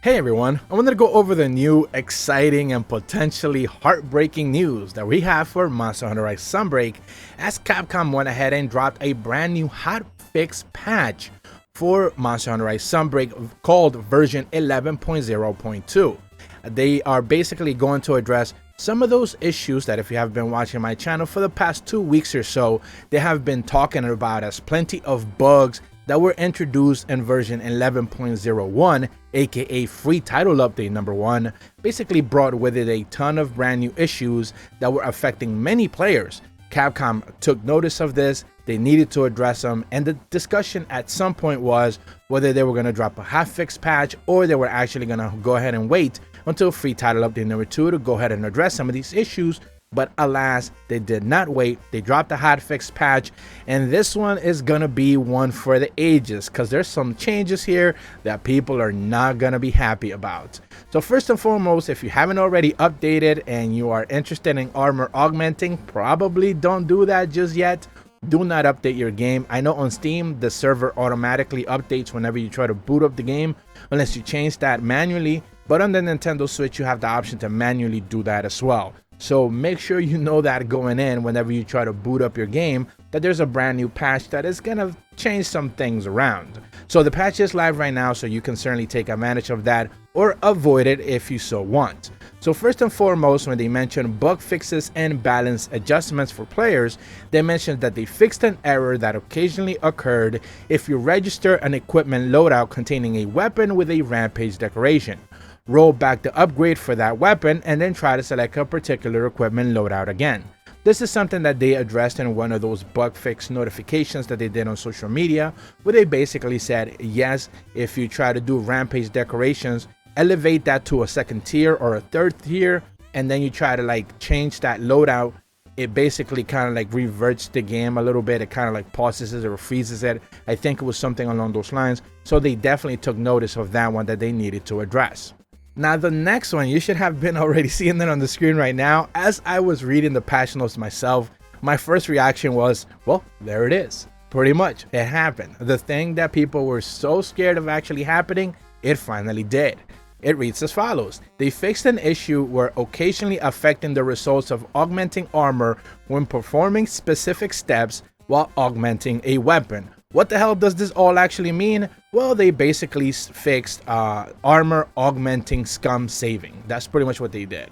Hey everyone, I wanted to go over the new, exciting, and potentially heartbreaking news that we have for Monster Hunter Rise Sunbreak, as Capcom went ahead and dropped a brand new hotfix patch for Monster Hunter Rise Sunbreak called version 11.0.2. They are basically going to address some of those issues that, if you have been watching my channel for the past 2 weeks or so, they have been talking about, as plenty of bugs that were introduced in version 11.01, aka free title update number 1, basically brought with it a ton of brand new issues that were affecting many players. Capcom took notice of this, they needed to address them, and the discussion at some point was whether they were going to drop a hotfix patch or they were actually going to go ahead and wait until free title update number 2 to go ahead and address some of these issues. But alas, they did not wait. They dropped the hotfix patch, and this one is gonna be one for the ages because there's some changes here that people are not gonna be happy about. So first and foremost, if you haven't already updated and you are interested in armor augmenting, probably don't do that just yet. Do not update your game. I know on Steam the server automatically updates whenever you try to boot up the game unless you change that manually, but on the Nintendo Switch you have the option to manually do that as well. So make sure you know that going in whenever you try to boot up your game, that there's a brand new patch that is gonna change some things around. So the patch is live right now, so you can certainly take advantage of that or avoid it if you so want. So first and foremost, when they mention bug fixes and balance adjustments for players, they mentioned that they fixed an error that occasionally occurred if you register an equipment loadout containing a weapon with a rampage decoration. Roll back the upgrade for that weapon and then try to select a particular equipment loadout again. This is something that they addressed in one of those bug fix notifications that they did on social media, where they basically said, yes, if you try to do rampage decorations, elevate that to a second tier or a third tier, and then you try to change that loadout, it basically kind of reverts the game a little bit. It kind of pauses it or freezes it. I think it was something along those lines. So they definitely took notice of that one that they needed to address. Now the next one, you should have been already seeing that on the screen right now. As I was reading the patch notes myself, my first reaction was, well, there it is. Pretty much, it happened. The thing that people were so scared of actually happening, it finally did. It reads as follows. They fixed an issue where occasionally affecting the results of augmenting armor when performing specific steps while augmenting a weapon. What the hell does this all actually mean? Well, they basically fixed armor augmenting scum saving. That's pretty much what they did.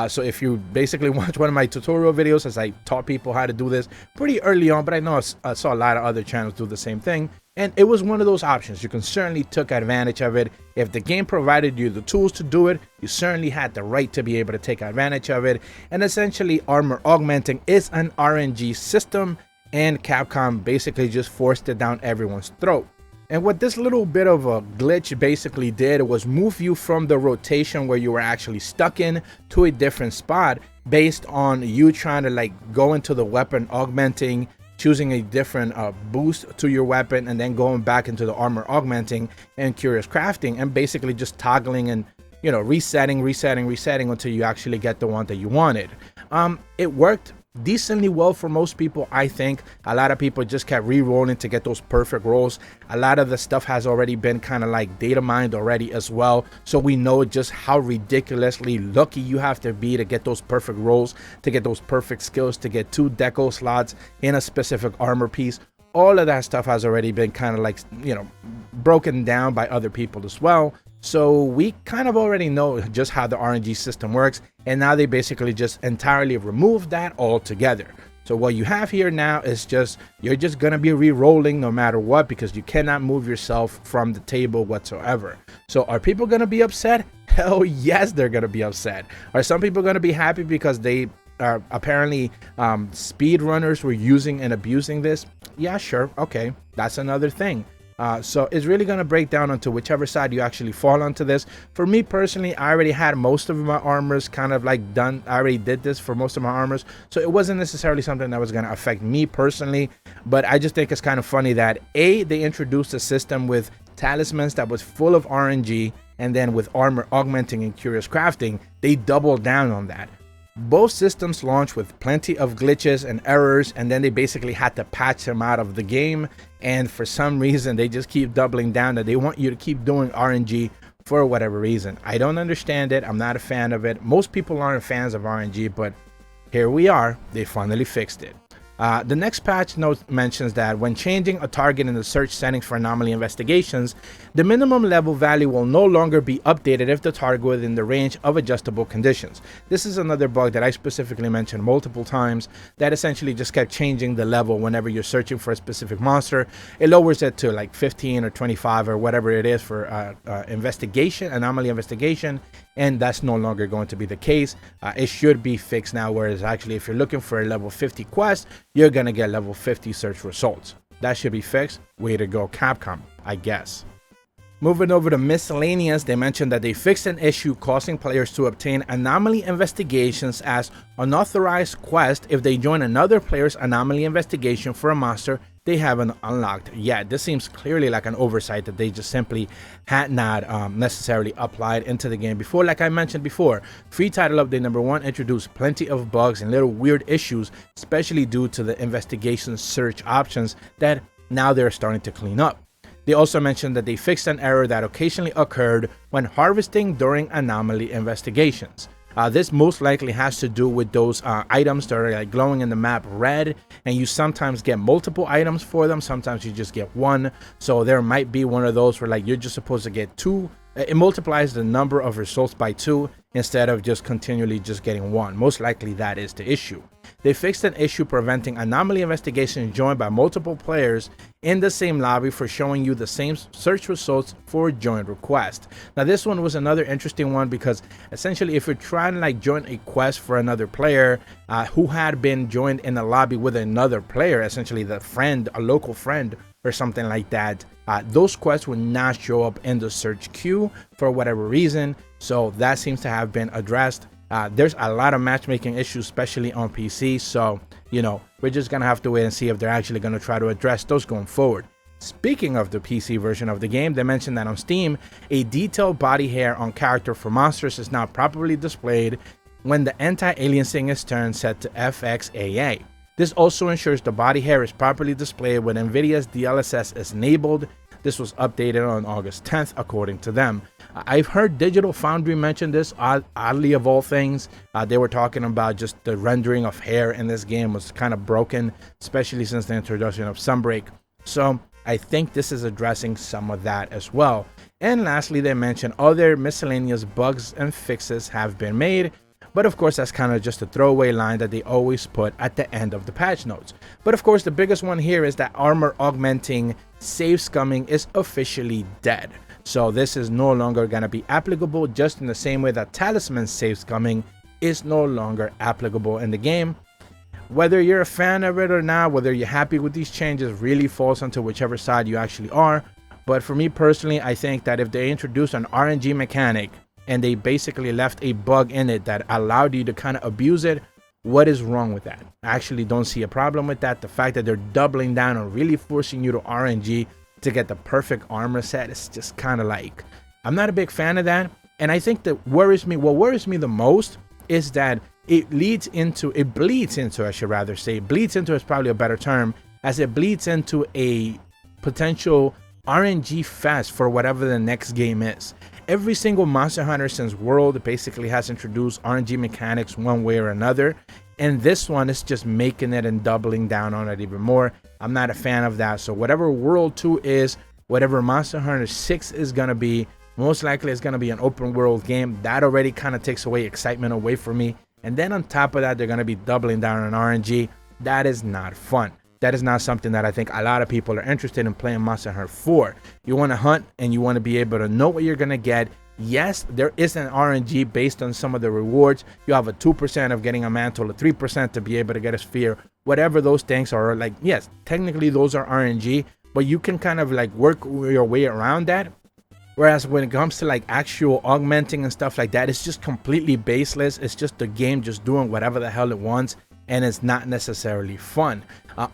So if you basically watch one of my tutorial videos, as I taught people how to do this pretty early on, but I know I saw a lot of other channels do the same thing, and it was one of those options. You can certainly took advantage of it. If the game provided you the tools to do it, you certainly had the right to be able to take advantage of it. And essentially, armor augmenting is an RNG system, and Capcom basically just forced it down everyone's throat. And what this little bit of a glitch basically did was move you from the rotation where you were actually stuck in to a different spot based on you trying to go into the weapon augmenting, choosing a different boost to your weapon, and then going back into the armor augmenting and curious crafting, and basically just toggling and resetting until you actually get the one that you wanted. It worked decently well for most people. I think a lot of people just kept re-rolling to get those perfect rolls. A lot of the stuff has already been kind of data mined already as well, so we know just how ridiculously lucky you have to be to get those perfect rolls, to get those perfect skills, to get 2 deco slots in a specific armor piece. All of that stuff has already been kind of broken down by other people as well. So we kind of already know just how the RNG system works, and now they basically just entirely removed that altogether. So what you have here now is you're just gonna be re-rolling no matter what, because you cannot move yourself from the table whatsoever. So are people gonna be upset? Hell yes, they're gonna be upset. Are some people gonna be happy because they are apparently speedrunners were using and abusing this? Yeah, sure, okay, that's another thing. So it's really going to break down onto whichever side you actually fall onto this. For me personally, I already had most of my armors kind of done. I already did this for most of my armors, so it wasn't necessarily something that was going to affect me personally. But I just think it's kind of funny that they introduced a system with talismans that was full of RNG, and then with armor augmenting and curious crafting, they doubled down on that. Both systems launched with plenty of glitches and errors, and then they basically had to patch them out of the game. And for some reason, they just keep doubling down that they want you to keep doing RNG for whatever reason. I don't understand it. I'm not a fan of it. Most people aren't fans of RNG, but here we are. They finally fixed it. The next patch note mentions that when changing a target in the search settings for anomaly investigations, the minimum level value will no longer be updated if the target within the range of adjustable conditions. This is another bug that I specifically mentioned multiple times that essentially just kept changing the level whenever you're searching for a specific monster. It lowers it to like 15 or 25 or whatever it is for anomaly investigation, and that's no longer going to be the case. It should be fixed now, whereas actually if you're looking for a level 50 quest, you're gonna get level 50 search results. That should be fixed. Way to go, Capcom, I guess. Moving over to miscellaneous, they mentioned that they fixed an issue causing players to obtain anomaly investigations as unauthorized quest if they join another player's anomaly investigation for a monster they haven't unlocked yet. This seems clearly like an oversight that they just simply had not necessarily applied into the game before. Like I mentioned before, free title update number 1 introduced plenty of bugs and little weird issues, especially due to the investigation search options that now they're starting to clean up. They also mentioned that they fixed an error that occasionally occurred when harvesting during anomaly investigations. This most likely has to do with those items that are like glowing in the map red, and you sometimes get multiple items for them, sometimes you just get one. So there might be one of those where like you're just supposed to get 2. It multiplies the number of results by 2 instead of just continually just getting 1. Most likely that is the issue. They fixed an issue preventing anomaly investigations joined by multiple players in the same lobby for showing you the same search results for a joint request. Now this one was another interesting one because essentially if you're trying to like join a quest for another player who had been joined in a lobby with another player, essentially the friend, a local friend or something like that, those quests would not show up in the search queue for whatever reason. So that seems to have been addressed. There's a lot of matchmaking issues, especially on PC. So, you know, we're just going to have to wait and see if they're actually going to try to address those going forward. Speaking of the PC version of the game, they mentioned that on Steam, a detailed body hair on character for monsters is now properly displayed when the anti-aliasing is turned set to FXAA. This also ensures the body hair is properly displayed when NVIDIA's DLSS is enabled. This was updated on August 10th, according to them. I've heard Digital Foundry mention this, oddly of all things. They were talking about just the rendering of hair in this game was kind of broken, especially since the introduction of Sunbreak. So I think this is addressing some of that as well. And lastly, they mentioned other miscellaneous bugs and fixes have been made. But of course, that's kind of just a throwaway line that they always put at the end of the patch notes. But of course, the biggest one here is that armor augmenting save scumming is officially dead. So this is no longer going to be applicable, just in the same way that talisman save scumming is no longer applicable in the game. Whether you're a fan of it or not, whether you're happy with these changes, really falls onto whichever side you actually are. But for me personally, I think that if they introduce an RNG mechanic and they basically left a bug in it that allowed you to kind of abuse it, what is wrong with that? I actually don't see a problem with that. The fact that they're doubling down on really forcing you to RNG to get the perfect armor set is just kind of like, I'm not a big fan of that. And I think that what worries me the most is that it bleeds into is probably a better term, as it bleeds into a potential RNG fest for whatever the next game is. Every single Monster Hunter since World basically has introduced RNG mechanics one way or another, and this one is just making it and doubling down on it even more. I'm not a fan of that. So whatever World 2 is, whatever Monster Hunter 6 is going to be, most likely it's going to be an open world game. That already kind of takes away excitement away from me. And then on top of that, they're going to be doubling down on RNG. That is not fun. That is not something that I think a lot of people are interested in playing Monster Hunter for. You want to hunt and you want to be able to know what you're going to get. Yes, there is an RNG based on some of the rewards. You have a 2% of getting a mantle, a 3% to be able to get a sphere, whatever those things are. Like, yes, technically those are RNG, but you can kind of like work your way around that. Whereas when it comes to like actual augmenting and stuff like that, it's just completely baseless. It's just the game just doing whatever the hell it wants, and it's not necessarily fun.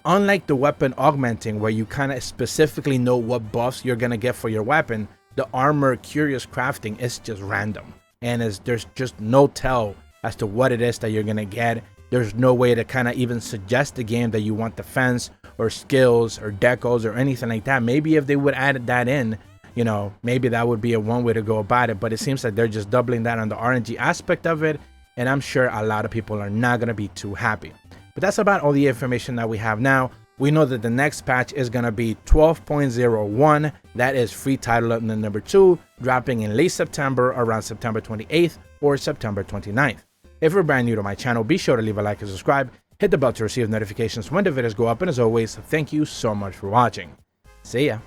Unlike the weapon augmenting, where you kind of specifically know what buffs you're going to get for your weapon, the armor curious crafting is just random. And there's just no tell as to what it is that you're going to get. There's no way to kind of even suggest the game that you want defense or skills or decals or anything like that. Maybe if they would add that in, you know, maybe that would be a one way to go about it, but it seems like they're just doubling that on the RNG aspect of it, and I'm sure a lot of people are not going to be too happy. But that's about all the information that we have now. We know that the next patch is going to be 12.01. That is free title update number 2, dropping in late September, around September 28th or September 29th. If you're brand new to my channel, be sure to leave a like and subscribe. Hit the bell to receive notifications when the videos go up. And as always, thank you so much for watching. See ya.